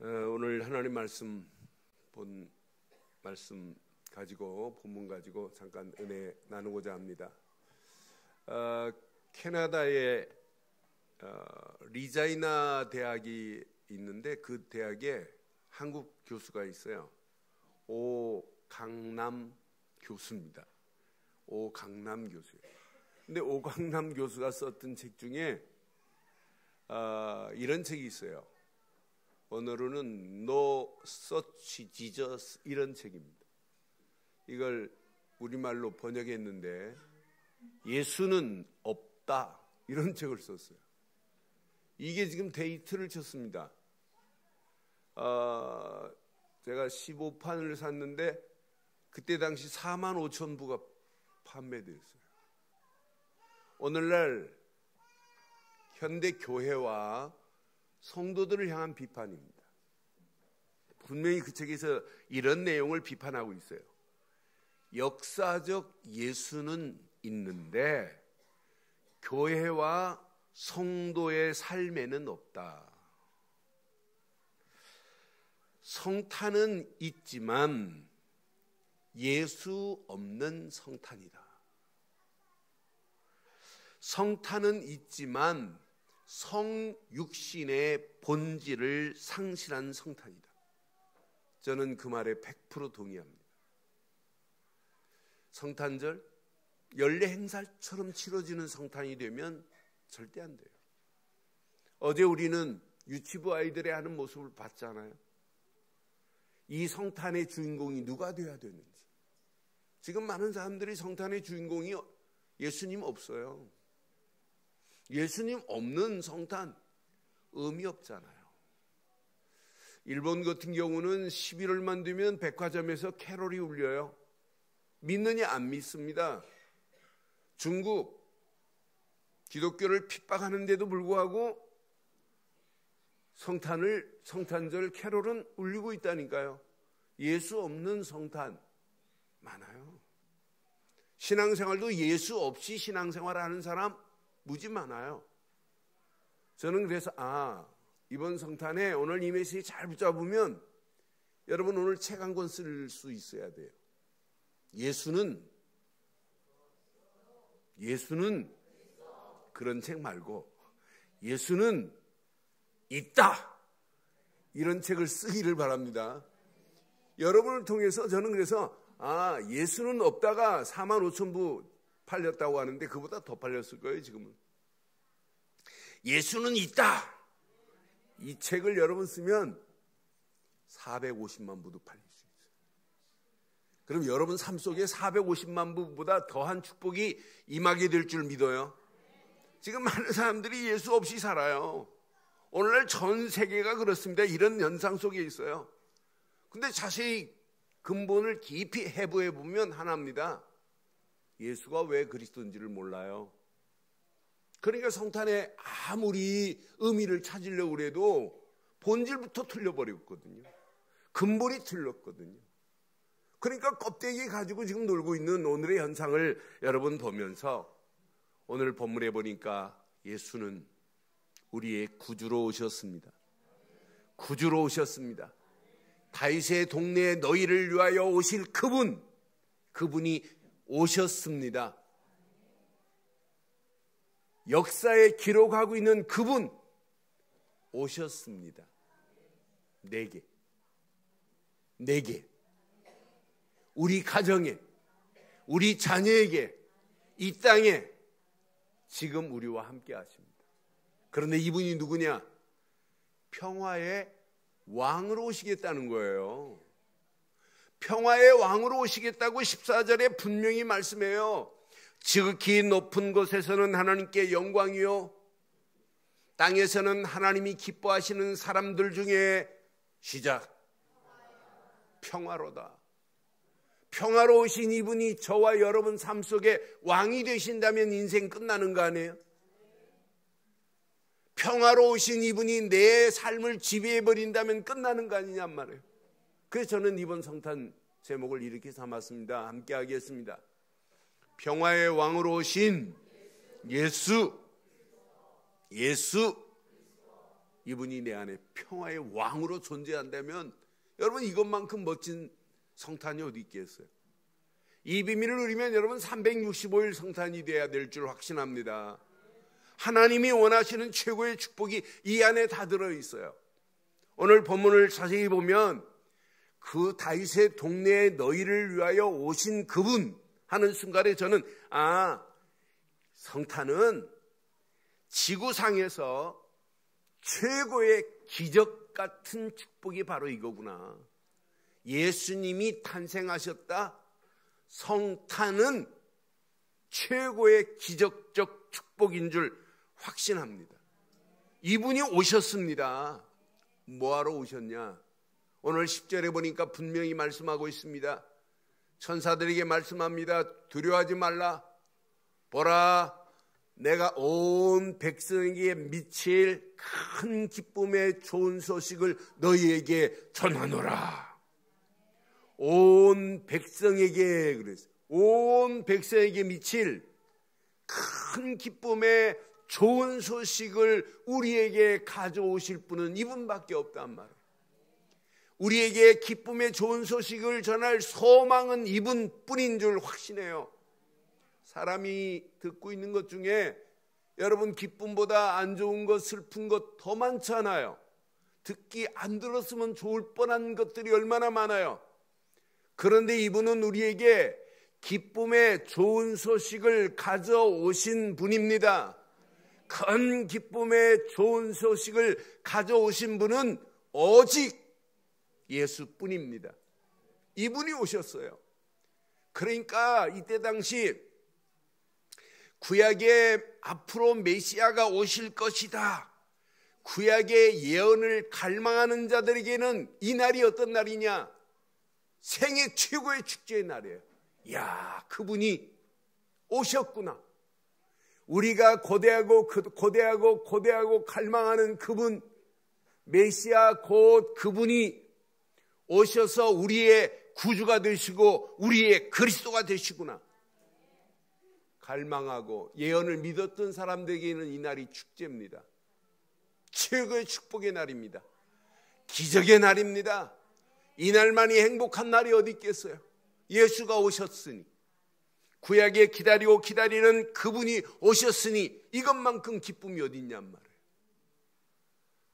오늘 하나님 말씀 본 말씀 가지고 본문 가지고 잠깐 은혜 나누고자 합니다. 캐나다에 리자이나 대학이 있는데 그 대학에 한국 교수가 있어요. 오강남 교수입니다. 오강남 교수예요. 근데 오강남 교수가 썼던 책 중에 이런 책이 있어요. 오늘은 No Such Jesus 이런 책입니다. 이걸 우리말로 번역했는데 예수는 없다 이런 책을 썼어요. 이게 지금 데이트를 쳤습니다. 제가 15판을 샀는데 그때 당시 45,000부가 판매되었어요. 오늘날 현대 교회와 성도들을 향한 비판입니다. 분명히 그 책에서 이런 내용을 비판하고 있어요. 역사적 예수는 있는데 교회와 성도의 삶에는 없다. 성탄은 있지만 예수 없는 성탄이다. 성탄은 있지만 성육신의 본질을 상실한 성탄이다. 저는 그 말에 100% 동의합니다. 성탄절 연례 행사처럼 치러지는 성탄이 되면 절대 안 돼요. 어제 우리는 유치부 아이들의 하는 모습을 봤잖아요. 이 성탄의 주인공이 누가 돼야 되는지. 지금 많은 사람들이 성탄의 주인공이 예수님 없어요. 예수님 없는 성탄 의미 없잖아요. 일본 같은 경우는 11월만 되면 백화점에서 캐롤이 울려요. 믿느냐 안 믿습니다. 중국 기독교를 핍박하는데도 불구하고 성탄절 캐롤은 울리고 있다니까요. 예수 없는 성탄 많아요. 신앙생활도 예수 없이 신앙생활을 하는 사람 무지 많아요. 저는 그래서 이번 성탄에 오늘 이 메시지 잘 붙잡으면 여러분 오늘 책 한 권 쓸 수 있어야 돼요. 예수는 그런 책 말고 예수는 있다 이런 책을 쓰기를 바랍니다. 여러분을 통해서 저는 그래서 예수는 없다가 45,000부 팔렸다고 하는데 그보다 더 팔렸을 거예요. 지금은 예수는 있다 이 책을 여러분 쓰면 450만 부도 팔릴 수 있어요. 그럼 여러분 삶 속에 450만 부보다 더한 축복이 임하게 될 줄 믿어요. 지금 많은 사람들이 예수 없이 살아요. 오늘날 전 세계가 그렇습니다. 이런 현상 속에 있어요. 근데 자세히 근본을 깊이 해부해 보면 하나입니다. 예수가 왜 그리스도인지를 몰라요. 그러니까 성탄에 아무리 의미를 찾으려고 해도 본질부터 틀려버렸거든요. 근본이 틀렸거든요. 그러니까 껍데기 가지고 지금 놀고 있는 오늘의 현상을 여러분 보면서 오늘 본문에 보니까 예수는 우리의 구주로 오셨습니다. 구주로 오셨습니다. 다윗의 동네에 너희를 위하여 오실 그분이 오셨습니다. 역사에 기록하고 있는 그분 오셨습니다. 내게 우리 가정에 우리 자녀에게 이 땅에 지금 우리와 함께 하십니다. 그런데 이분이 누구냐? 평화의 왕으로 오시겠다는 거예요. 평화의 왕으로 오시겠다고 14절에 분명히 말씀해요. 지극히 높은 곳에서는 하나님께 영광이요 땅에서는 하나님이 기뻐하시는 사람들 중에 시작 평화로다. 평화로우신 이분이 저와 여러분 삶 속에 왕이 되신다면 인생 끝나는 거 아니에요? 평화로우신 이분이 내 삶을 지배해버린다면 끝나는 거 아니냔 말이에요. 그래서 저는 이번 성탄 제목을 이렇게 삼았습니다. 함께 하겠습니다. 평화의 왕으로 오신 예수 이분이 내 안에 평화의 왕으로 존재한다면 여러분 이것만큼 멋진 성탄이 어디 있겠어요? 이 비밀을 누리면 여러분 365일 성탄이 돼야 될 줄 확신합니다. 하나님이 원하시는 최고의 축복이 이 안에 다 들어있어요. 오늘 본문을 자세히 보면 그 다윗의 동네에 너희를 위하여 오신 그분 하는 순간에 저는 성탄은 지구상에서 최고의 기적 같은 축복이 바로 이거구나. 예수님이 탄생하셨다. 성탄은 최고의 기적적 축복인 줄 확신합니다. 이분이 오셨습니다. 뭐하러 오셨냐? 오늘 10절에 보니까 분명히 말씀하고 있습니다. 천사들에게 말씀합니다. 두려워하지 말라. 보라, 내가 온 백성에게 미칠 큰 기쁨의 좋은 소식을 너희에게 전하노라. 온 백성에게 그랬어요. 온 백성에게 미칠 큰 기쁨의 좋은 소식을 우리에게 가져오실 분은 이분밖에 없단 말이에요. 우리에게 기쁨의 좋은 소식을 전할 소망은 이분뿐인 줄 확신해요. 사람이 듣고 있는 것 중에 여러분 기쁨보다 안 좋은 것, 슬픈 것 더 많잖아요. 듣기 안 들었으면 좋을 뻔한 것들이 얼마나 많아요. 그런데 이분은 우리에게 기쁨의 좋은 소식을 가져오신 분입니다. 큰 기쁨의 좋은 소식을 가져오신 분은 오직 예수뿐입니다. 이분이 오셨어요. 그러니까 이때 당시 구약에 앞으로 메시아가 오실 것이다, 구약의 예언을 갈망하는 자들에게는 이 날이 어떤 날이냐? 생애 최고의 축제의 날이에요. 야, 그분이 오셨구나. 우리가 고대하고 갈망하는 그분, 메시아 곧 그분이 오셔서 우리의 구주가 되시고 우리의 그리스도가 되시구나. 갈망하고 예언을 믿었던 사람들에게는 이 날이 축제입니다. 최고의 축복의 날입니다. 기적의 날입니다. 이날만이 행복한 날이 어디 있겠어요? 예수가 오셨으니, 구약에 기다리고 기다리는 그분이 오셨으니 이것만큼 기쁨이 어디 있냔 말이에요.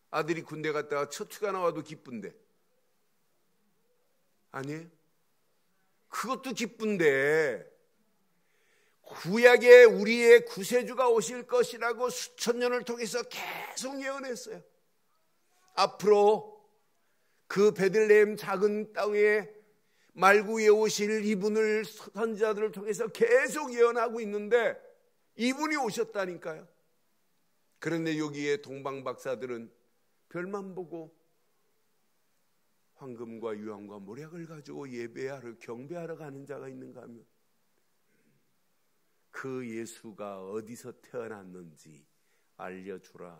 아들이 군대 갔다가 첫 휴가 나와도 기쁜데, 아니에요? 그것도 기쁜데 구약에 우리의 구세주가 오실 것이라고 수천 년을 통해서 계속 예언했어요. 앞으로 그 베들레헴 작은 땅에 말구에 오실 이분을 선지자들을 통해서 계속 예언하고 있는데 이분이 오셨다니까요. 그런데 여기에 동방박사들은 별만 보고 황금과 유황과 모략을 가지고 예배하러 경배하러 가는 자가 있는가 하면 그 예수가 어디서 태어났는지 알려주라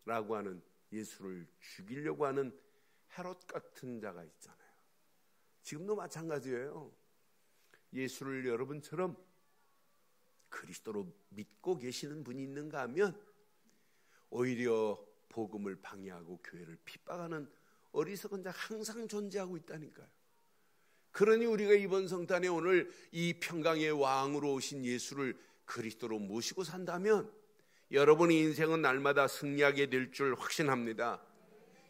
라고 하는, 예수를 죽이려고 하는 헤롯 같은 자가 있잖아요. 지금도 마찬가지예요. 예수를 여러분처럼 그리스도로 믿고 계시는 분이 있는가 하면 오히려 복음을 방해하고 교회를 핍박하는 어리석은 자가 항상 존재하고 있다니까요. 그러니 우리가 이번 성탄에 오늘 이 평강의 왕으로 오신 예수를 그리스도로 모시고 산다면 여러분의 인생은 날마다 승리하게 될 줄 확신합니다.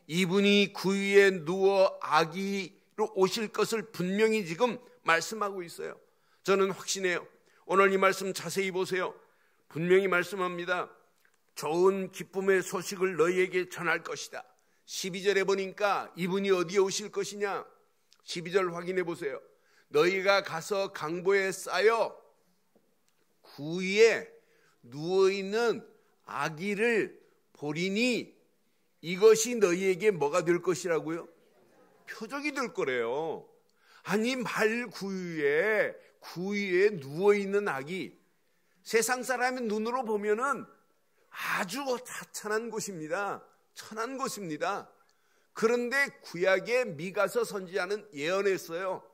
이분이 구유에 누워 아기로 오실 것을 분명히 지금 말씀하고 있어요. 저는 확신해요. 오늘 이 말씀 자세히 보세요. 분명히 말씀합니다. 좋은 기쁨의 소식을 너희에게 전할 것이다. 12절에 보니까 이분이 어디에 오실 것이냐? 12절 확인해 보세요. 너희가 가서 강보에 쌓여 구유에 누워있는 아기를 보리니 이것이 너희에게 뭐가 될 것이라고요? 표적이 될 거래요. 아니, 구유에 누워있는 아기, 세상 사람의 눈으로 보면은 아주 하찮은 곳입니다. 천한 곳입니다. 그런데 구약에 미가서 선지자는 예언했어요.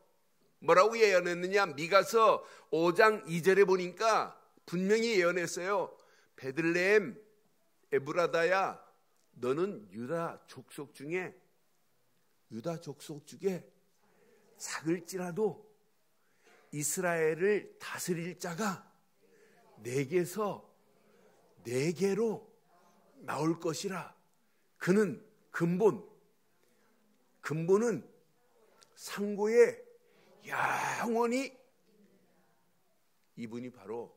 뭐라고 예언했느냐? 미가서 5장 2절에 보니까 분명히 예언했어요. 베들레헴 에브라다야, 너는 유다 족속 중에 작을지라도 이스라엘을 다스릴 자가 내게서 내게로 나올 것이라. 그는 근본은 상고에 영원히. 이분이 바로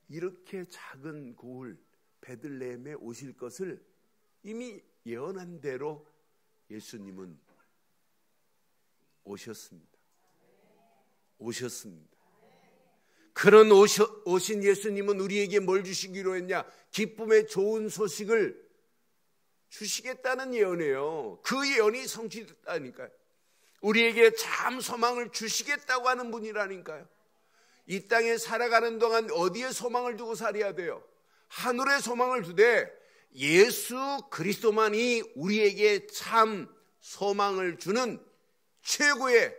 이렇게 작은 고을 베들레헴에 오실 것을 이미 예언한 대로 예수님은 오셨습니다. 그런 오신 예수님은 우리에게 뭘 주시기로 했냐? 기쁨의 좋은 소식을 주시겠다는 예언이에요. 그 예언이 성취됐다니까요. 우리에게 참 소망을 주시겠다고 하는 분이라니까요. 이 땅에 살아가는 동안 어디에 소망을 두고 살아야 돼요? 하늘에 소망을 두되 예수 그리스도만이 우리에게 참 소망을 주는 최고의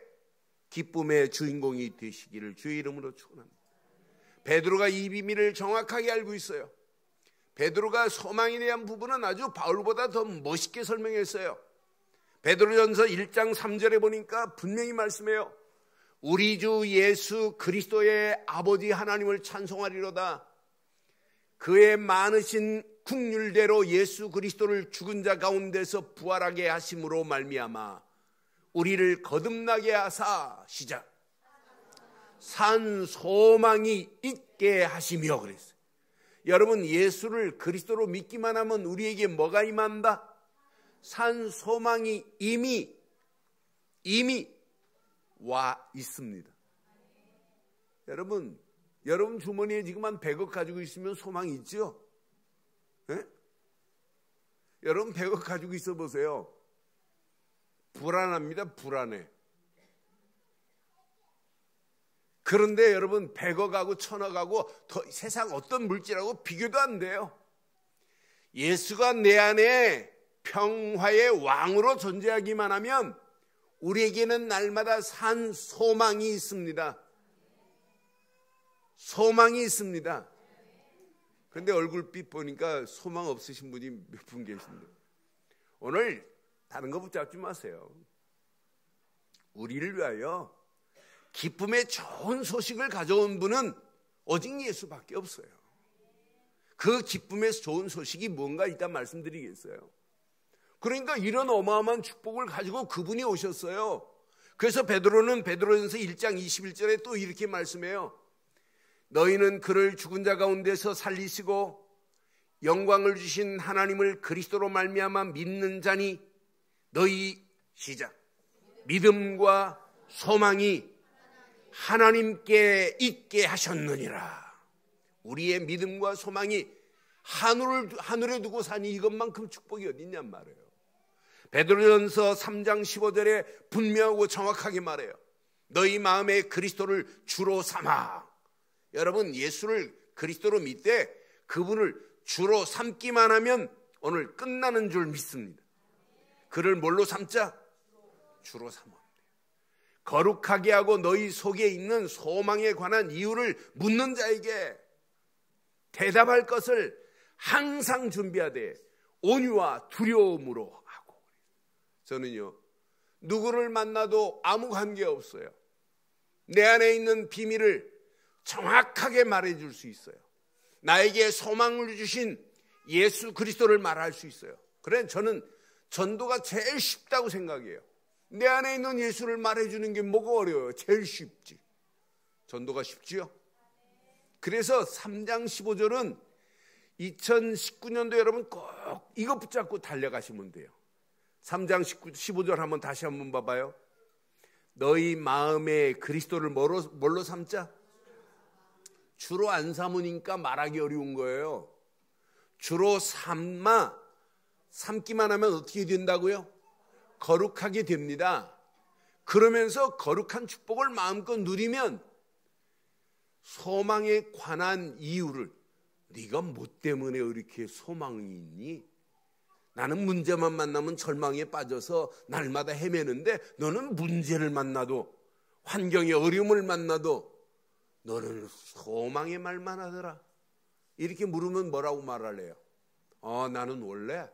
기쁨의 주인공이 되시기를 주의 이름으로 축원합니다. 베드로가 이 비밀을 정확하게 알고 있어요. 베드로가 소망에 대한 부분은 아주 바울보다 더 멋있게 설명했어요. 베드로전서 1장 3절에 보니까 분명히 말씀해요. 우리 주 예수 그리스도의 아버지 하나님을 찬송하리로다. 그의 많으신 긍휼대로 예수 그리스도를 죽은 자 가운데서 부활하게 하심으로 말미암아 우리를 거듭나게 하사 시작 산 소망이 있게 하시며 그랬어요. 여러분, 예수를 그리스도로 믿기만 하면 우리에게 뭐가 임한다? 산 소망이 이미 와 있습니다. 여러분 주머니에 지금 한 100억 가지고 있으면 소망이 있죠? 네? 여러분 100억 가지고 있어 보세요. 불안합니다. 불안해. 그런데 여러분 100억하고 1000억하고 세상 어떤 물질하고 비교도 안 돼요. 예수가 내 안에 평화의 왕으로 존재하기만 하면 우리에게는 날마다 산 소망이 있습니다. 소망이 있습니다. 그런데 얼굴빛 보니까 소망 없으신 분이 몇 분 계신데, 오늘 다른 거 붙잡지 마세요. 우리를 위하여 기쁨의 좋은 소식을 가져온 분은 오직 예수밖에 없어요. 그 기쁨의 좋은 소식이 뭔가 일단 말씀드리겠어요. 그러니까 이런 어마어마한 축복을 가지고 그분이 오셨어요. 그래서 베드로는 베드로전서 1장 21절에 또 이렇게 말씀해요. 너희는 그를 죽은 자 가운데서 살리시고 영광을 주신 하나님을 그리스도로 말미암아 믿는 자니 너희 시작 믿음과 소망이 하나님께 있게 하셨느니라. 우리의 믿음과 소망이 하늘에 두고 사니 이것만큼 축복이 어디 있냔 말이에요. 베드로전서 3장 15절에 분명하고 정확하게 말해요. 너희 마음에 그리스도를 주로 삼아. 여러분, 예수를 그리스도로 믿되 그분을 주로 삼기만 하면 오늘 끝나는 줄 믿습니다. 그를 뭘로 삼자? 주로 삼아. 거룩하게 하고 너희 속에 있는 소망에 관한 이유를 묻는 자에게 대답할 것을 항상 준비하되 온유와 두려움으로 하고. 저는요, 누구를 만나도 아무 관계 없어요. 내 안에 있는 비밀을 정확하게 말해줄 수 있어요. 나에게 소망을 주신 예수 그리스도를 말할 수 있어요. 그래, 저는 전도가 제일 쉽다고 생각해요. 내 안에 있는 예수를 말해주는 게 뭐가 어려워요? 제일 쉽지. 전도가 쉽지요. 그래서 3장 15절은 2019년도 여러분 꼭 이거 붙잡고 달려가시면 돼요. 3장 15절 한번 다시 한번 봐봐요. 너희 마음에 그리스도를 뭘로 삼자? 주로 안 삼으니까 말하기 어려운 거예요. 주로 삼기만 하면 어떻게 된다고요? 거룩하게 됩니다. 그러면서 거룩한 축복을 마음껏 누리면 소망에 관한 이유를, 네가 뭐 때문에 이렇게 소망이 있니? 나는 문제만 만나면 절망에 빠져서 날마다 헤매는데 너는 문제를 만나도, 환경의 어려움을 만나도 너는 소망의 말만 하더라. 이렇게 물으면 뭐라고 말할래요? 나는 원래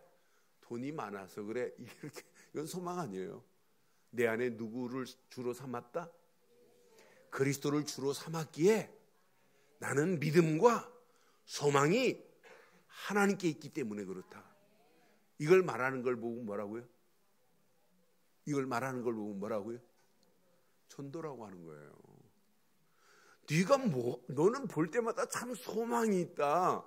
돈이 많아서 그래. 이렇게, 이건 소망 아니에요. 내 안에 누구를 주로 삼았다? 그리스도를 주로 삼았기에 나는 믿음과 소망이 하나님께 있기 때문에 그렇다. 이걸 말하는 걸 보고 뭐라고요? 이걸 말하는 걸 보고 뭐라고요? 전도라고 하는 거예요. 네가 너는 볼 때마다 참 소망이 있다.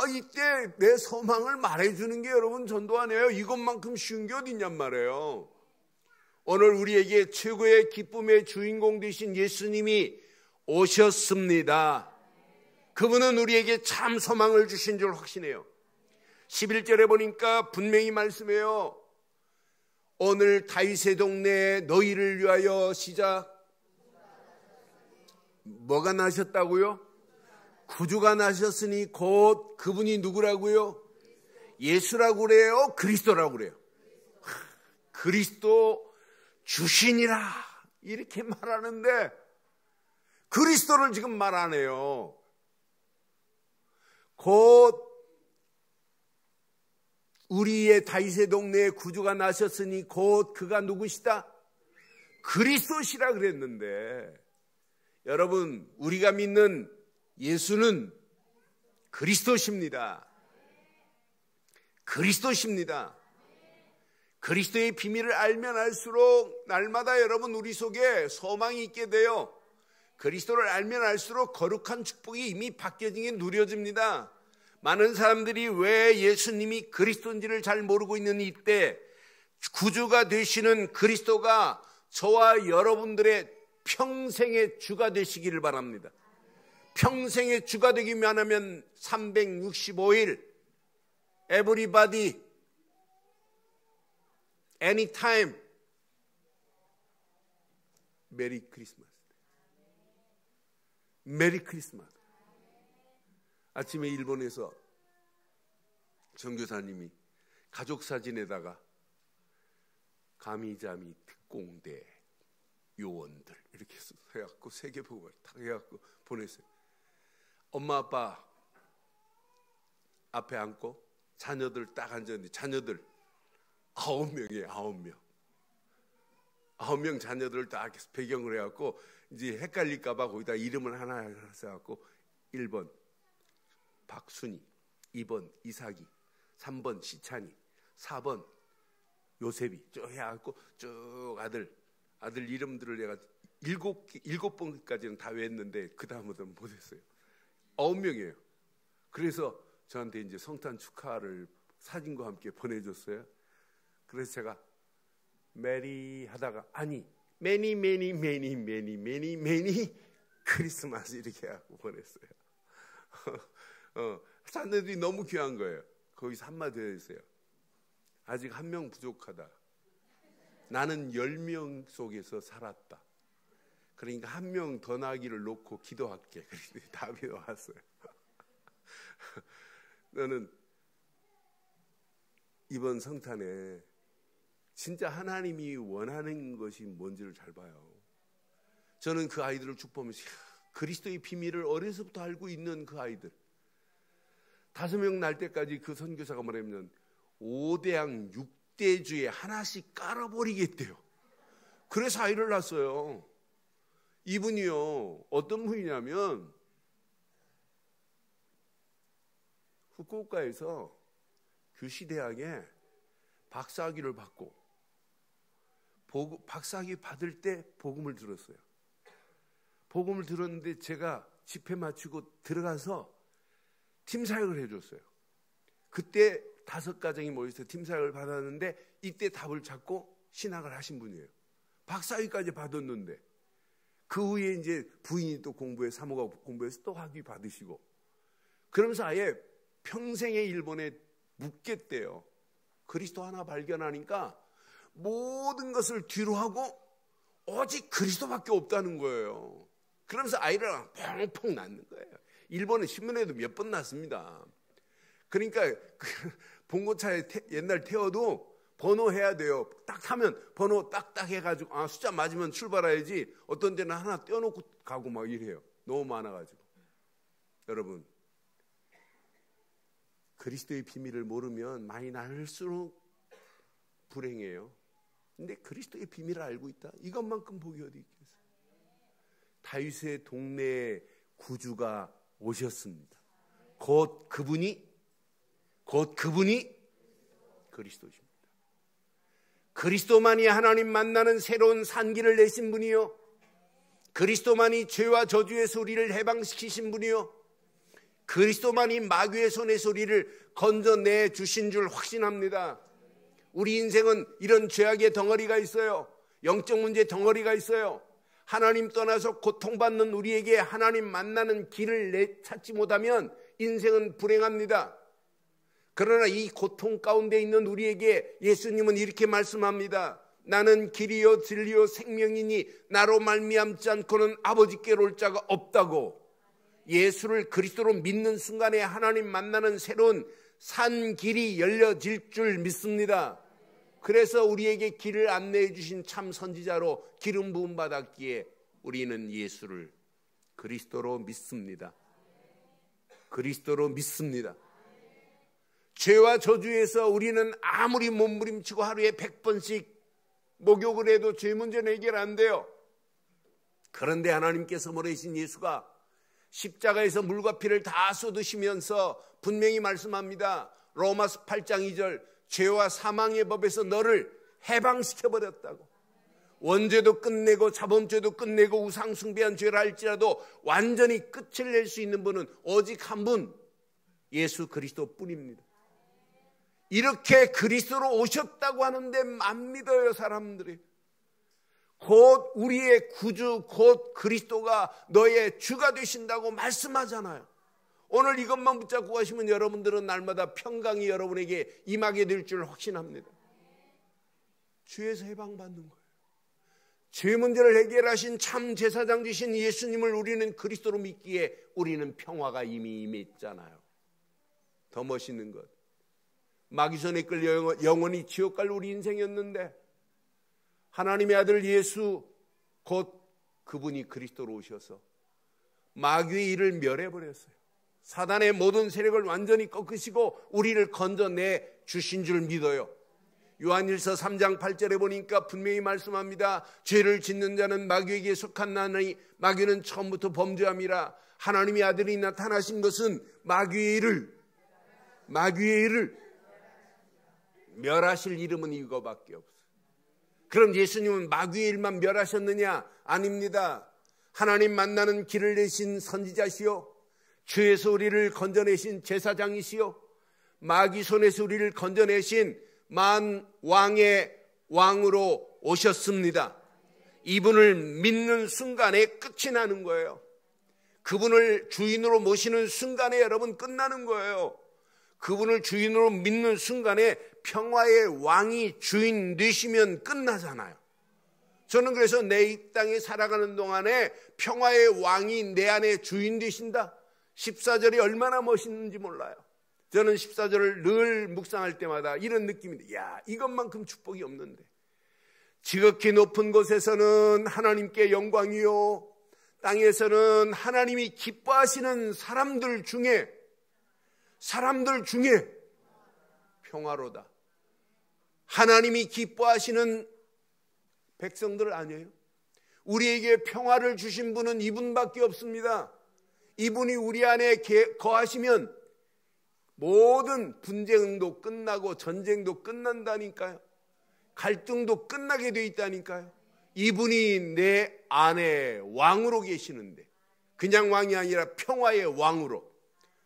이때 내 소망을 말해주는 게 여러분 전도 아니에요. 이것만큼 쉬운 게 어디 있냔 말이에요. 오늘 우리에게 최고의 기쁨의 주인공 되신 예수님이 오셨습니다. 그분은 우리에게 참 소망을 주신 줄 확신해요. 11절에 보니까 분명히 말씀해요. 오늘 다윗의 동네에 너희를 위하여 시작. 뭐가 나셨다고요? 구주가 나셨으니 곧 그분이 누구라고요? 예수라고 그래요? 그리스도라고 그래요? 그리스도 주신이라 이렇게 말하는데 그리스도를 지금 말 안 해요. 곧 우리의 다윗의 동네에 구주가 나셨으니 곧 그가 누구시다? 그리스도시라 그랬는데 여러분 우리가 믿는 예수는 그리스도십니다. 그리스도십니다. 그리스도의 비밀을 알면 알수록 날마다 여러분 우리 속에 소망이 있게 돼요. 그리스도를 알면 알수록 거룩한 축복이 이미 바뀌어지게 누려집니다. 많은 사람들이 왜 예수님이 그리스도인지를 잘 모르고 있는 이때 구주가 되시는 그리스도가 저와 여러분들의 평생의 주가 되시기를 바랍니다. 평생의 주가 되기만 하면 365일 everybody anytime 메리 크리스마스. 메리 크리스마스. 아침에 일본에서 선교사님이 가족 사진에다가 가미자미 특공대 요원들 이렇게 해갖고 세계복음을 딱 해갖고 보냈어요. 엄마 아빠 앞에 앉고 자녀들 딱 앉았는데 자녀들 9명이에요. 9명 자녀들을 딱 배경을 해갖고 이제 헷갈릴까봐 거기다 이름을 하나 써갖고 1번 박순이, 2번 이삭이, 3번 시찬이, 4번 요셉이 쭉 해갖고 쭉 아들 이름들을 내가 7번까지는 다 외웠는데 그 다음부터는 못했어요. 9명이에요. 그래서 저한테 이제 성탄 축하를 사진과 함께 보내줬어요. 그래서 제가 메리 하다가 아니 매니 크리스마스 이렇게 하고 보냈어요. 사람들이 너무 귀한 거예요. 거기서 한마디 했어요. 아직 1명 부족하다. 나는 10명 속에서 살았다. 그러니까 1명 더 나기를 놓고 기도할게. 그랬더니 답이 왔어요. 너는 이번 성탄에 진짜 하나님이 원하는 것이 뭔지를 잘 봐요. 저는 그 아이들을 쭉 보면서 그리스도의 비밀을 어려서부터 알고 있는 그 아이들 5명 날 때까지 그 선교사가 뭐냐면 5대양 6대주에 하나씩 깔아버리겠대요. 그래서 아이를 낳았어요. 이분이요 어떤 분이냐면 후쿠오카에서 교시대학에 박사학위를 받고 박사학위 받을 때 복음을 들었어요. 복음을 들었는데 제가 집회 마치고 들어가서 팀사역을 해줬어요. 그때 5가정이 모여서 팀사역을 받았는데 이때 답을 찾고 신학을 하신 분이에요. 박사학위까지 받았는데 그 후에 이제 부인이 또 사모가 공부해서 또 학위 받으시고 그러면서 아예 평생의 일본에 묵겠대요. 그리스도 하나 발견하니까 모든 것을 뒤로 하고 오직 그리스도밖에 없다는 거예요. 그러면서 아이를 펑펑 낳는 거예요. 일본은 신문에도 몇 번 났습니다. 그러니까 봉고차에 옛날 태워도 번호 해야 돼요. 딱 타면 번호 딱딱 해가지고 숫자 맞으면 출발해야지. 어떤 데는 하나 떼어놓고 가고 막 이래요. 너무 많아가지고. 여러분 그리스도의 비밀을 모르면 많이 나눌수록 불행해요. 근데 그리스도의 비밀을 알고 있다, 이것만큼 복이 어디 있겠어요. 다윗의 동네에 구주가 오셨습니다. 곧 그분이 그리스도십니다. 그리스도만이 하나님 만나는 새로운 산길을 내신 분이요, 그리스도만이 죄와 저주에서 우리를 해방시키신 분이요, 그리스도만이 마귀의 손에서 우리를 건져내 주신 줄 확신합니다. 우리 인생은 이런 죄악의 덩어리가 있어요. 영적 문제 덩어리가 있어요. 하나님 떠나서 고통받는 우리에게 하나님 만나는 길을 찾지 못하면 인생은 불행합니다. 그러나 이 고통 가운데 있는 우리에게 예수님은 이렇게 말씀합니다. 나는 길이요 진리요 생명이니 나로 말미암지 않고는 아버지께로 올 자가 없다고. 예수를 그리스도로 믿는 순간에 하나님 만나는 새로운 산 길이 열려질 줄 믿습니다. 그래서 우리에게 길을 안내해 주신 참 선지자로 기름 부음 받았기에 우리는 예수를 그리스도로 믿습니다. 그리스도로 믿습니다. 죄와 저주에서 우리는 아무리 몸부림치고 하루에 100번씩 목욕을 해도 죄 문제는 해결 안 돼요. 그런데 하나님께서 보내신 예수가 십자가에서 물과 피를 다 쏟으시면서 분명히 말씀합니다. 로마서 8장 2절, 죄와 사망의 법에서 너를 해방시켜버렸다고. 원죄도 끝내고 자범죄도 끝내고 우상숭배한 죄를 할지라도 완전히 끝을 낼 수 있는 분은 오직 한 분, 예수 그리스도뿐입니다. 이렇게 그리스도로 오셨다고 하는데 안 믿어요, 사람들이. 곧 우리의 구주, 곧 그리스도가 너의 주가 되신다고 말씀하잖아요. 오늘 이것만 붙잡고 가시면 여러분들은 날마다 평강이 여러분에게 임하게 될 줄 확신합니다. 죄에서 해방받는 거예요. 죄 문제를 해결하신 참 제사장 되신 예수님을 우리는 그리스도로 믿기에 우리는 평화가 이미 임했잖아요. 더 멋있는 것, 마귀손에 끌려 영원히 지옥 갈 우리 인생이었는데 하나님의 아들 예수, 곧 그분이 그리스도로 오셔서 마귀의 일을 멸해버렸어요. 사단의 모든 세력을 완전히 꺾으시고 우리를 건져내 주신 줄 믿어요. 요한일서 3장 8절에 보니까 분명히 말씀합니다. 죄를 짓는 자는 마귀에게 속한 나니 마귀는 처음부터 범죄함이라. 하나님의 아들이 나타나신 것은 마귀의 일을 멸하실 이름은 이거밖에 없어요. 그럼 예수님은 마귀의 일만 멸하셨느냐? 아닙니다. 하나님 만나는 길을 내신 선지자시요, 죄에서 우리를 건져내신 제사장이시요, 마귀 손에서 우리를 건져내신 만왕의 왕으로 오셨습니다. 이분을 믿는 순간에 끝이 나는 거예요. 그분을 주인으로 모시는 순간에 여러분 끝나는 거예요. 그분을 주인으로 믿는 순간에 평화의 왕이 주인 되시면 끝나잖아요. 저는 그래서 내 땅에 살아가는 동안에 평화의 왕이 내 안에 주인 되신다, 14절이 얼마나 멋있는지 몰라요. 저는 14절을 늘 묵상할 때마다 이런 느낌인데, 야, 이것만큼 축복이 없는데. 지극히 높은 곳에서는 하나님께 영광이요, 땅에서는 하나님이 기뻐하시는 사람들 중에 평화로다. 하나님이 기뻐하시는 백성들 아니에요? 우리에게 평화를 주신 분은 이분밖에 없습니다. 이분이 우리 안에 거하시면 모든 분쟁도 끝나고 전쟁도 끝난다니까요. 갈등도 끝나게 돼 있다니까요. 이분이 내 안에 왕으로 계시는데, 그냥 왕이 아니라 평화의 왕으로.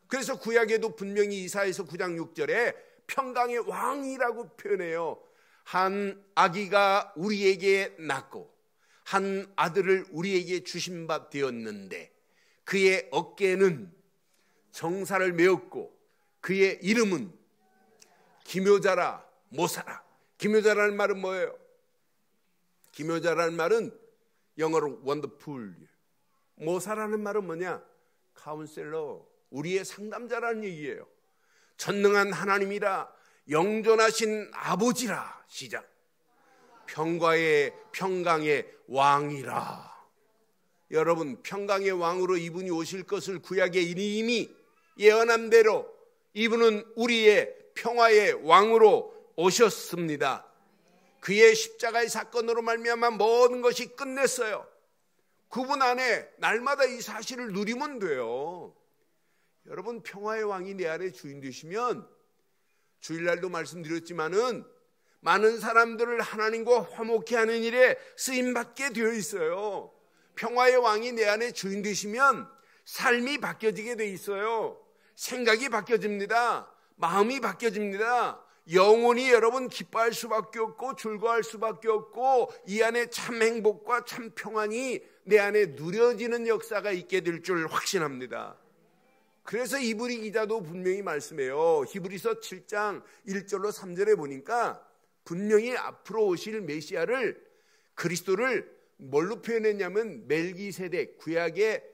그래서 구약에도 분명히 이사야서 9장 6절에 평강의 왕이라고 표현해요. 한 아기가 우리에게 낳고 한 아들을 우리에게 주신 바 되었는데 그의 어깨에는 정사를 메었고 그의 이름은 기묘자라 모사라. 기묘자라는 말은 뭐예요? 기묘자라는 말은 영어로 원더풀. 모사라는 말은 뭐냐? 카운셀러, 우리의 상담자라는 얘기예요. 전능한 하나님이라, 영존하신 아버지라. 시작. 평강의 왕이라. 여러분, 평강의 왕으로 이분이 오실 것을 구약에 이미 예언한 대로 이분은 우리의 평화의 왕으로 오셨습니다. 그의 십자가의 사건으로 말미암아 모든 것이 끝냈어요. 그분 안에 날마다 이 사실을 누리면 돼요. 여러분, 평화의 왕이 내 안에 주인 되시면, 주일날도 말씀드렸지만은 많은 사람들을 하나님과 화목케 하는 일에 쓰임받게 되어 있어요. 평화의 왕이 내 안에 주인 되시면 삶이 바뀌어지게 돼 있어요. 생각이 바뀌어집니다. 마음이 바뀌어집니다. 영혼이 여러분 기뻐할 수밖에 없고 즐거워할 수밖에 없고, 이 안에 참 행복과 참 평안이 내 안에 누려지는 역사가 있게 될 줄 확신합니다. 그래서 이브리 기자도 분명히 말씀해요. 히브리서 7장 1절로 3절에 보니까 분명히 앞으로 오실 메시아를, 그리스도를 뭘로 표현했냐면 멜기세덱, 구약에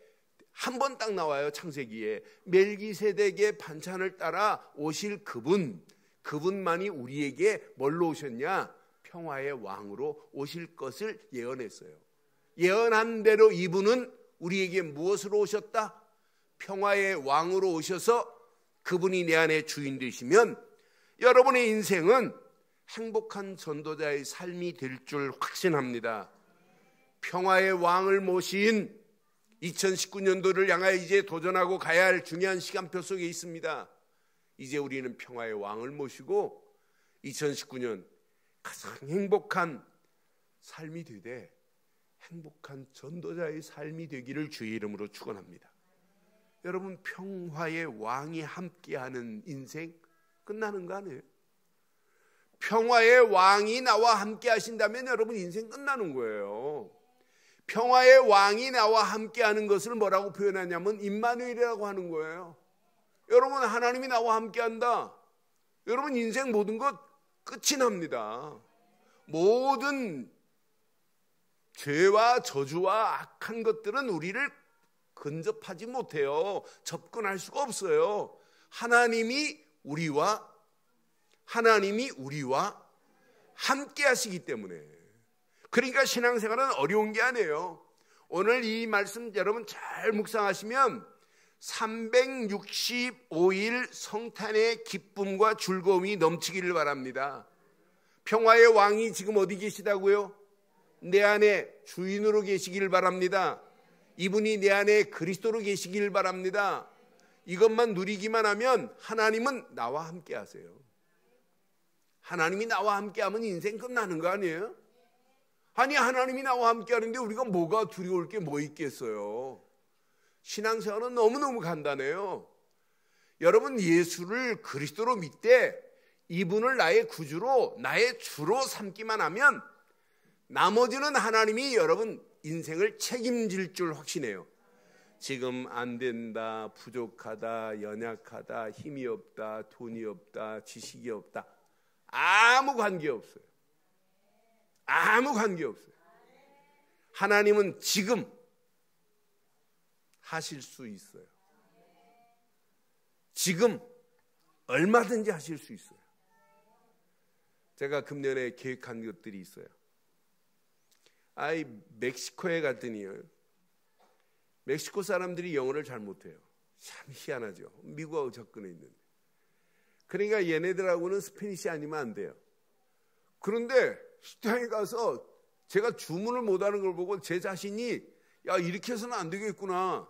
한 번 딱 나와요. 창세기에 멜기세덱의 반찬을 따라 오실 그분만이 우리에게 뭘로 오셨냐? 평화의 왕으로 오실 것을 예언했어요. 예언한 대로 이분은 우리에게 무엇으로 오셨다? 평화의 왕으로 오셔서 그분이 내 안에 주인 되시면 여러분의 인생은 행복한 전도자의 삶이 될 줄 확신합니다. 평화의 왕을 모신 2019년도를 향하여 이제 도전하고 가야 할 중요한 시간표 속에 있습니다. 이제 우리는 평화의 왕을 모시고 2019년 가장 행복한 삶이 되되 행복한 전도자의 삶이 되기를 주의 이름으로 축원합니다. 여러분, 평화의 왕이 함께하는 인생 끝나는 거 아니에요? 평화의 왕이 나와 함께 하신다면 여러분 인생 끝나는 거예요. 평화의 왕이 나와 함께하는 것을 뭐라고 표현하냐면 임마누엘이라고 하는 거예요. 여러분, 하나님이 나와 함께한다. 여러분 인생 모든 것 끝이 납니다. 모든 죄와 저주와 악한 것들은 우리를 근접하지 못해요. 접근할 수가 없어요. 하나님이 우리와 함께 하시기 때문에. 그러니까 신앙생활은 어려운 게 아니에요. 오늘 이 말씀 여러분 잘 묵상하시면 365일 성탄의 기쁨과 즐거움이 넘치기를 바랍니다. 평화의 왕이 지금 어디 계시다고요? 내 안에 주인으로 계시기를 바랍니다. 이분이 내 안에 그리스도로 계시기를 바랍니다. 이것만 누리기만 하면 하나님은 나와 함께 하세요. 하나님이 나와 함께 하면 인생 끝나는 거 아니에요? 아니, 하나님이 나와 함께 하는데 우리가 뭐가 두려울 게 뭐 있겠어요? 신앙생활은 너무너무 간단해요. 여러분, 예수를 그리스도로 믿되 이분을 나의 구주로, 나의 주로 삼기만 하면 나머지는 하나님이 여러분 인생을 책임질 줄 확신해요. 지금 안 된다, 부족하다, 연약하다, 힘이 없다, 돈이 없다, 지식이 없다, 아무 관계없어요. 아무 관계없어요. 하나님은 지금 하실 수 있어요. 지금 얼마든지 하실 수 있어요. 제가 금년에 계획한 것들이 있어요. 멕시코에 갔더니요, 멕시코 사람들이 영어를 잘 못해요. 참 희한하죠. 미국하고 접근해 있는데. 그러니까 얘네들하고는 스페니시 아니면 안 돼요. 그런데 식당에 가서 제가 주문을 못하는 걸 보고 제 자신이 야, 이렇게 해서는 안 되겠구나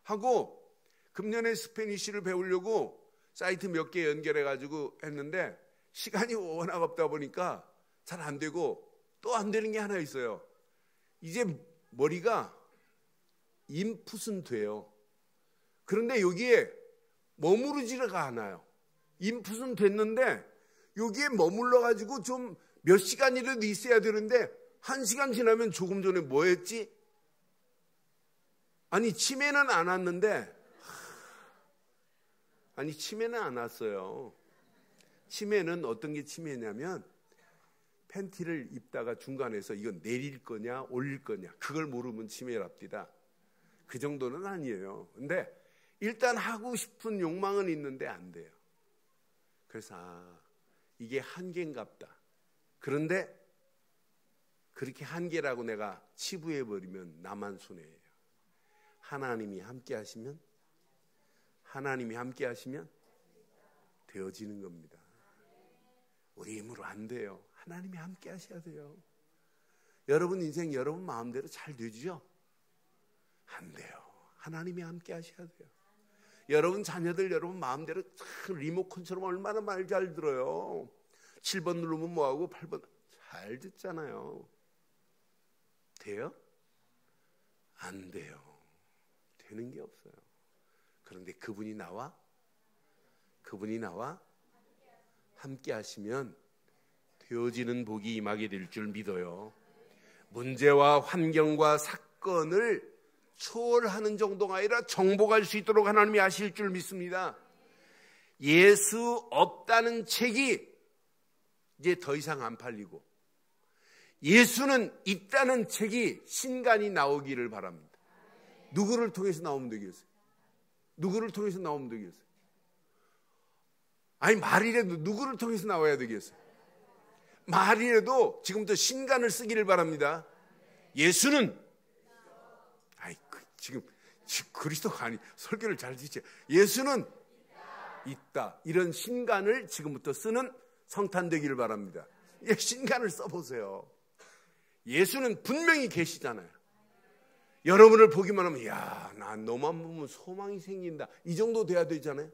하고 금년에 스페니시를 배우려고 사이트 몇 개 연결해가지고 했는데 시간이 워낙 없다 보니까 잘 안 되고, 또 안 되는 게 하나 있어요. 이제 머리가 인풋은 돼요. 그런데 여기에 머무르지가 않아요. 인풋은 됐는데 여기에 머물러가지고 좀 몇 시간이라도 있어야 되는데 1시간 지나면 조금 전에 뭐 했지? 아니, 치매는 안 왔는데, 치매는 안 왔어요. 치매는 어떤 게 치매냐면 팬티를 입다가 중간에서 이건 내릴 거냐 올릴 거냐 그걸 모르면 치매랍니다. 그 정도는 아니에요. 근데 일단 하고 싶은 욕망은 있는데 안 돼요. 그래서 이게 한계인갑다. 그런데 그렇게 한계라고 내가 치부해버리면 나만 손해예요. 하나님이 함께 하시면 되어지는 겁니다. 우리 힘으로 안 돼요. 하나님이 함께 하셔야 돼요. 여러분 인생 여러분 마음대로 잘 되죠? 안 돼요. 하나님이 함께 하셔야 돼요. 여러분 자녀들 여러분 마음대로 리모컨처럼 얼마나 말 잘 들어요. 7번 누르면 뭐하고 8번 잘 듣잖아요. 돼요? 안 돼요. 되는 게 없어요. 그런데 그분이 나와 함께 하시면 되어지는 복이 임하게 될 줄 믿어요. 문제와 환경과 사건을 초월하는 정도가 아니라 정복할 수 있도록 하나님이 하실 줄 믿습니다. 예수 없다는 책이 이제 더 이상 안 팔리고 예수는 있다는 책이 신간이 나오기를 바랍니다. 누구를 통해서 나오면 되겠어요? 누구를 통해서 나오면 되겠어요? 아니 말이라도 누구를 통해서 나와야 되겠어요? 말이라도 지금부터 신간을 쓰기를 바랍니다. 예수는 지금 그리스도가 아니 설교를 잘 듣지. 예수는 있다. 이런 신간을 지금부터 쓰는 성탄 되기를 바랍니다. 신간을 써보세요. 예수는 분명히 계시잖아요. 여러분을 보기만 하면 야, 난 너만 보면 소망이 생긴다. 이 정도 돼야 되잖아요.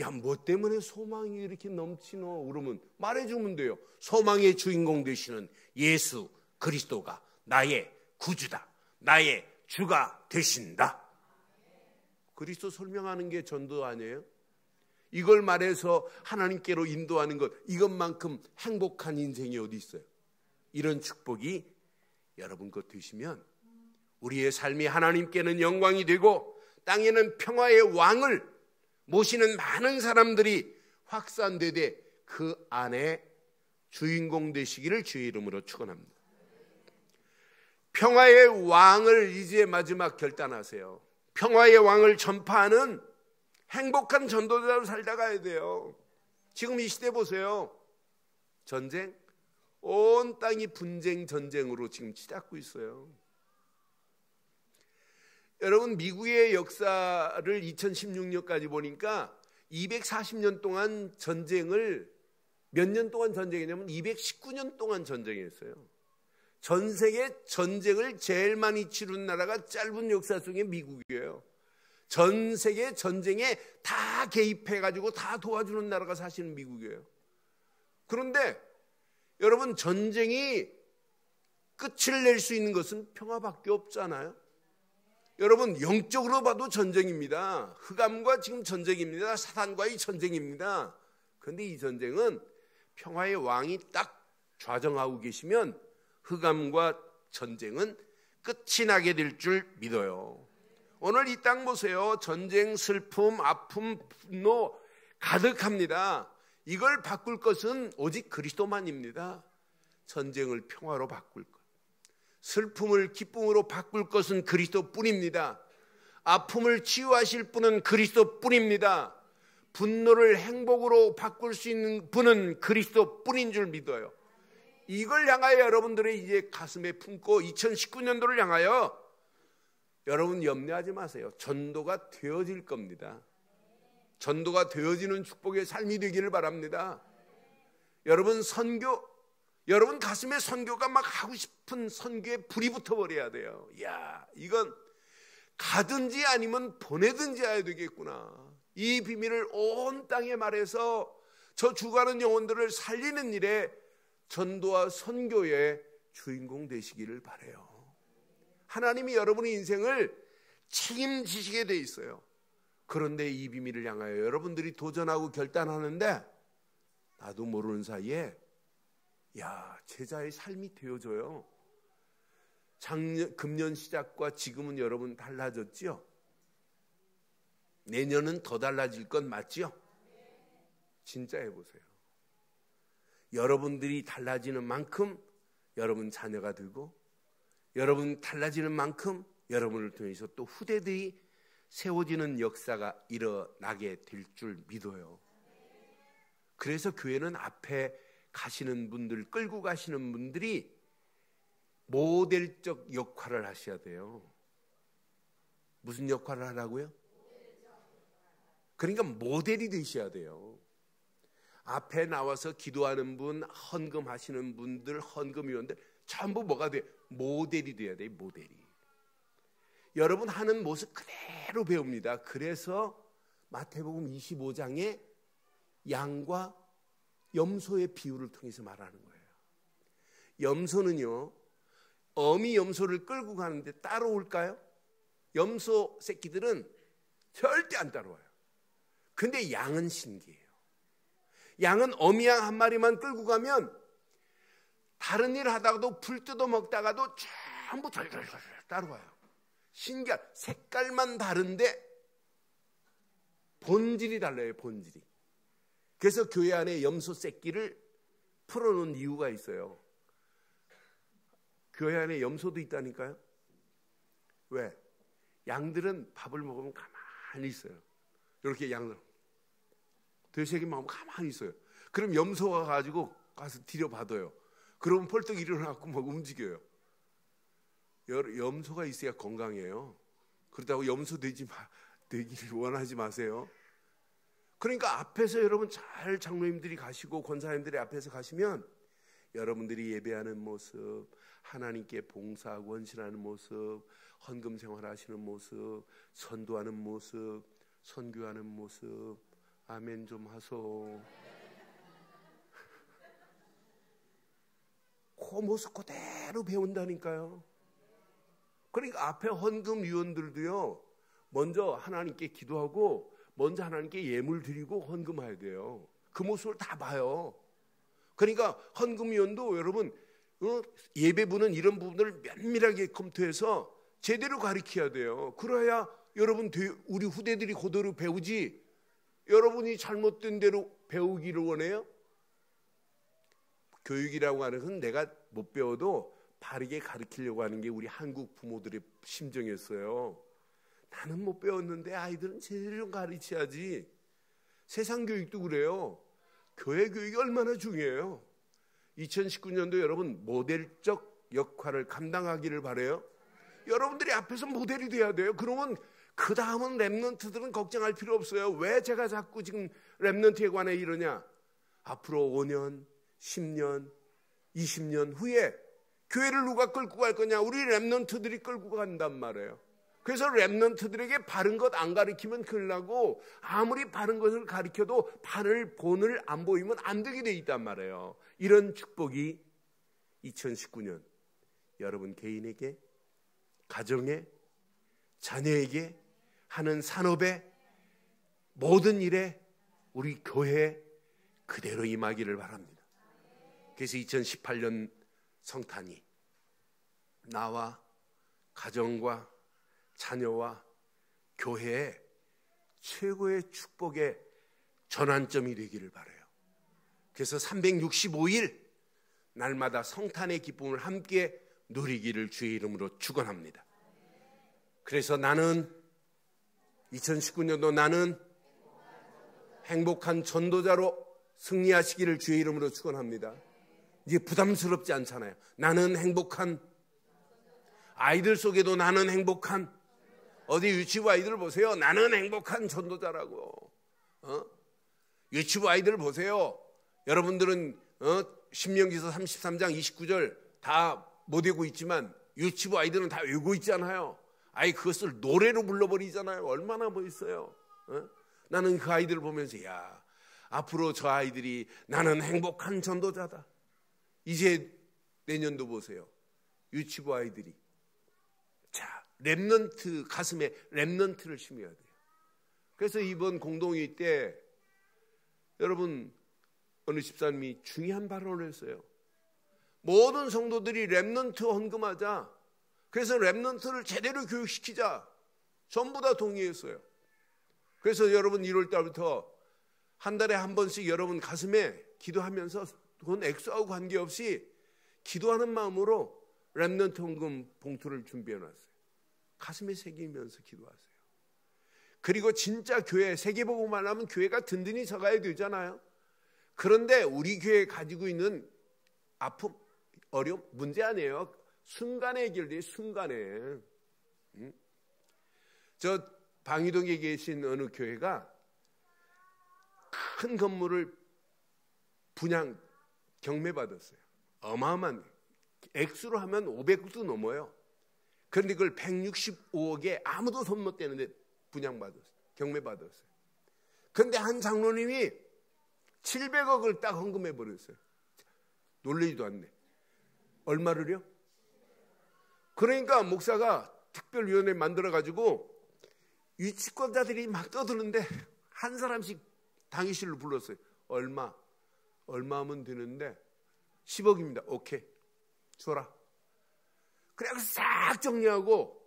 야, 뭐 때문에 소망이 이렇게 넘치노? 그러면 말해주면 돼요. 소망의 주인공 되시는 예수 그리스도가 나의 구주다. 나의 주가 되신다. 그리스도 설명하는 게 전도 아니에요? 이걸 말해서 하나님께로 인도하는 것, 이것만큼 행복한 인생이 어디 있어요? 이런 축복이 여러분 것 되시면 우리의 삶이 하나님께는 영광이 되고 땅에는 평화의 왕을 모시는 많은 사람들이 확산되되 그 안에 주인공 되시기를 주의 이름으로 축원합니다. 평화의 왕을 이제 마지막 결단하세요. 평화의 왕을 전파하는 행복한 전도자로 살다 가야 돼요. 지금 이 시대 보세요. 전쟁, 온 땅이 분쟁 전쟁으로 지금 치닫고 있어요. 여러분 미국의 역사를 2016년까지 보니까 240년 동안 전쟁을 몇 년 동안 전쟁했냐면 219년 동안 전쟁했어요. 전 세계 전쟁을 제일 많이 치른 나라가 짧은 역사 속에 미국이에요. 전 세계 전쟁에 다 개입해가지고 다 도와주는 나라가 사실은 미국이에요. 그런데 여러분 전쟁이 끝을 낼 수 있는 것은 평화밖에 없잖아요. 여러분 영적으로 봐도 전쟁입니다. 흑암과 지금 전쟁입니다. 사탄과의 전쟁입니다. 그런데 이 전쟁은 평화의 왕이 딱 좌정하고 계시면 흑암과 전쟁은 끝이 나게 될 줄 믿어요. 오늘 이 땅 보세요. 전쟁, 슬픔, 아픔, 분노 가득합니다. 이걸 바꿀 것은 오직 그리스도만입니다. 전쟁을 평화로 바꿀 것, 슬픔을 기쁨으로 바꿀 것은 그리스도뿐입니다. 아픔을 치유하실 분은 그리스도뿐입니다. 분노를 행복으로 바꿀 수 있는 분은 그리스도뿐인 줄 믿어요. 이걸 향하여 여러분들의 이제 가슴에 품고 2019년도를 향하여 여러분 염려하지 마세요. 전도가 되어질 겁니다. 전도가 되어지는 축복의 삶이 되기를 바랍니다. 여러분 선교, 여러분 가슴에 선교가 막 하고 싶은 선교에 불이 붙어버려야 돼요. 이야, 이건 가든지 아니면 보내든지 해야 되겠구나. 이 비밀을 온 땅에 말해서 저 죽어가는 영혼들을 살리는 일에 전도와 선교의 주인공 되시기를 바라요. 하나님이 여러분의 인생을 책임지시게 돼 있어요. 그런데 이 비밀을 향하여 여러분들이 도전하고 결단하는데 나도 모르는 사이에 야, 제자의 삶이 되어져요. 금년 시작과 지금은 여러분 달라졌지요? 내년은 더 달라질 건 맞지요? 진짜 해보세요. 여러분들이 달라지는 만큼 여러분 자녀가 되고 여러분 달라지는 만큼 여러분을 통해서 또 후대들이 세워지는 역사가 일어나게 될 줄 믿어요. 그래서 교회는 앞에 가시는 분들, 끌고 가시는 분들이 모델적 역할을 하셔야 돼요. 무슨 역할을 하라고요? 그러니까 모델이 되셔야 돼요. 앞에 나와서 기도하는 분, 헌금하시는 분들, 헌금위원들 전부 뭐가 돼? 모델이 돼야 돼. 모델이. 여러분 하는 모습 그대로 배웁니다. 그래서 마태복음 25장에 양과 염소의 비유를 통해서 말하는 거예요. 염소는요, 어미 염소를 끌고 가는데 따라올까요? 염소 새끼들은 절대 안 따라와요. 근데 양은 신기해요. 양은 어미 양 한 마리만 끌고 가면 다른 일 하다가도 풀 뜯어 먹다가도 전부 덜덜덜 따라와요. 신기한, 색깔만 다른데 본질이 달라요. 본질이. 그래서 교회 안에 염소 새끼를 풀어놓은 이유가 있어요. 교회 안에 염소도 있다니까요. 왜? 양들은 밥을 먹으면 가만히 있어요. 이렇게 양들 되새김만 하면 가만히 있어요. 그럼 염소가 가지고 가서 들여받아요. 그러면 펄떡 일어나고 막 움직여요. 염소가 있어야 건강해요. 그렇다고 염소 되기를 원하지 마세요. 그러니까 앞에서 여러분 잘 장로님들이 가시고 권사님들이 앞에서 가시면 여러분들이 예배하는 모습, 하나님께 봉사하고 헌신하는 모습, 헌금 생활하시는 모습, 선도하는 모습, 선교하는 모습, 아멘 좀 하소. 그 모습 그대로 배운다니까요. 그러니까 앞에 헌금 위원들도요, 먼저 하나님께 기도하고 먼저 하나님께 예물 드리고 헌금해야 돼요. 그 모습을 다 봐요. 그러니까 헌금 위원도 여러분 예배부는 이런 부분을 면밀하게 검토해서 제대로 가르쳐야 돼요. 그래야 여러분 우리 후대들이 그대로 배우지, 여러분이 잘못된 대로 배우기를 원해요? 교육이라고 하는 것은 내가 못 배워도 바르게 가르치려고 하는 게 우리 한국 부모들의 심정이었어요. 나는 못 배웠는데 아이들은 제대로 가르쳐야지. 세상 교육도 그래요. 교회 교육이 얼마나 중요해요. 2019년도 여러분 모델적 역할을 감당하기를 바라요. 여러분들이 앞에서 모델이 돼야 돼요. 그러면 그 다음은 랩런트들은 걱정할 필요 없어요. 왜 제가 자꾸 지금 랩런트에 관해 이러냐? 앞으로 5년, 10년, 20년 후에 교회를 누가 끌고 갈 거냐? 우리 랩런트들이 끌고 간단 말이에요. 그래서 랩런트들에게 바른 것 안 가르치면 큰일 나고, 아무리 바른 것을 가르쳐도 바를 본을 안 보이면 안 되게 돼 있단 말이에요. 이런 축복이 2019년 여러분 개인에게, 가정에, 자녀에게, 하는 산업에, 모든 일에, 우리 교회에 그대로 임하기를 바랍니다. 그래서 2018년 성탄이 나와 가정과 자녀와 교회의 최고의 축복의 전환점이 되기를 바라요. 그래서 365일 날마다 성탄의 기쁨을 함께 누리기를 주의 이름으로 축원합니다. 그래서 나는 2019년도 나는 행복한 전도자로 승리하시기를 주의 이름으로 축원합니다. 이제 부담스럽지 않잖아요. 나는 행복한, 아이들 속에도 나는 행복한, 어디 유치부 아이들 보세요. 나는 행복한 전도자라고. 유치부 아이들 보세요. 여러분들은 신명기서 33장 29절 다 못 외우고 있지만 유치부 아이들은 다 외우고 있잖아요. 아이 그것을 노래로 불러버리잖아요. 얼마나 멋있어요. 나는 그 아이들 보면서 야, 앞으로 저 아이들이 나는 행복한 전도자다. 이제 내년도 보세요. 유치부 아이들이 자, 랩넌트, 가슴에 랩넌트를 심어야 돼요. 그래서 이번 공동회의 때 여러분 어느 집사님이 중요한 발언을 했어요. 모든 성도들이 랩넌트 헌금하자. 그래서 랩넌트를 제대로 교육시키자. 전부 다 동의했어요. 그래서 여러분 1월 달부터 한 달에 한 번씩 여러분 가슴에 기도하면서 돈 액수하고 관계없이 기도하는 마음으로 랩넌트 헌금 봉투를 준비해놨어요. 가슴에 새기면서 기도하세요. 그리고 진짜 교회, 세계복음만 하면 교회가 든든히 서가야 되잖아요. 그런데 우리 교회에 가지고 있는 아픔, 어려움, 문제 아니에요. 순간에 해결돼요. 순간에. 저 방위동에 계신 어느 교회가 큰 건물을 분양 경매 받았어요. 어마어마한 액수로 하면 500억도 넘어요. 그런데 그걸 165억에 아무도 손 못 대는데 분양받았어요. 경매 받았어요. 그런데 한 장로님이 700억을 딱 헌금해 버렸어요. 놀라지도 않네. 얼마를요? 그러니까 목사가 특별위원회 만들어가지고 유치권자들이 막 떠드는데 한 사람씩 당의실로 불렀어요. 얼마 하면 되는데 10억입니다. 오케이, 줘라. 그래서 싹 정리하고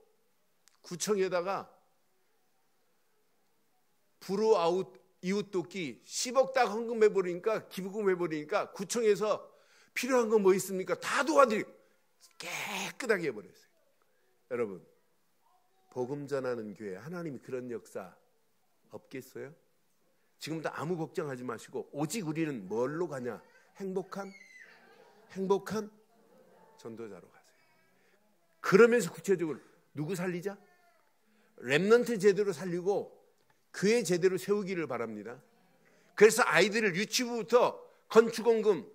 구청에다가 불우아웃 이웃돕기 10억 딱 헌금해버리니까, 기부금해버리니까 구청에서 필요한 거 뭐 있습니까? 다 도와드리고 깨끗하게 해버렸어요. 여러분, 복음 전하는 교회, 하나님이 그런 역사 없겠어요? 지금부터 아무 걱정하지 마시고 오직 우리는 뭘로 가냐? 행복한 전도자로 가세요. 그러면서 구체적으로 누구 살리자? 렘넌트 제대로 살리고 교회 제대로 세우기를 바랍니다. 그래서 아이들을 유치부부터 건축원금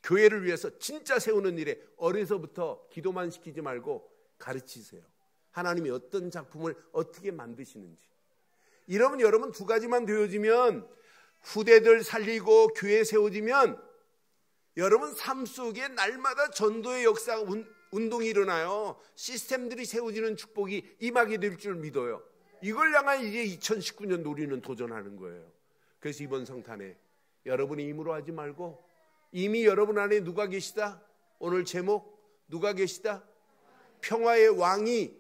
교회를 위해서 진짜 세우는 일에 어려서부터 기도만 시키지 말고 가르치세요. 하나님이 어떤 작품을 어떻게 만드시는지. 이러면 여러분 두 가지만 되어지면, 후대들 살리고 교회 세워지면 여러분 삶 속에 날마다 전도의 역사 운동이 일어나요. 시스템들이 세워지는 축복이 임하게 될 줄 믿어요. 이걸 향한 이제 2019년 우리는 도전하는 거예요. 그래서 이번 성탄에 여러분이 임으로 하지 말고 이미 여러분 안에 누가 계시다? 오늘 제목 누가 계시다? 평화의 왕이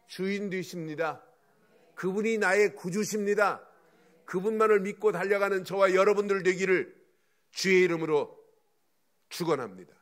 주인 되십니다. 그분이 나의 구주십니다. 그분만을 믿고 달려가는 저와 여러분들 되기를 주의 이름으로 축원합니다.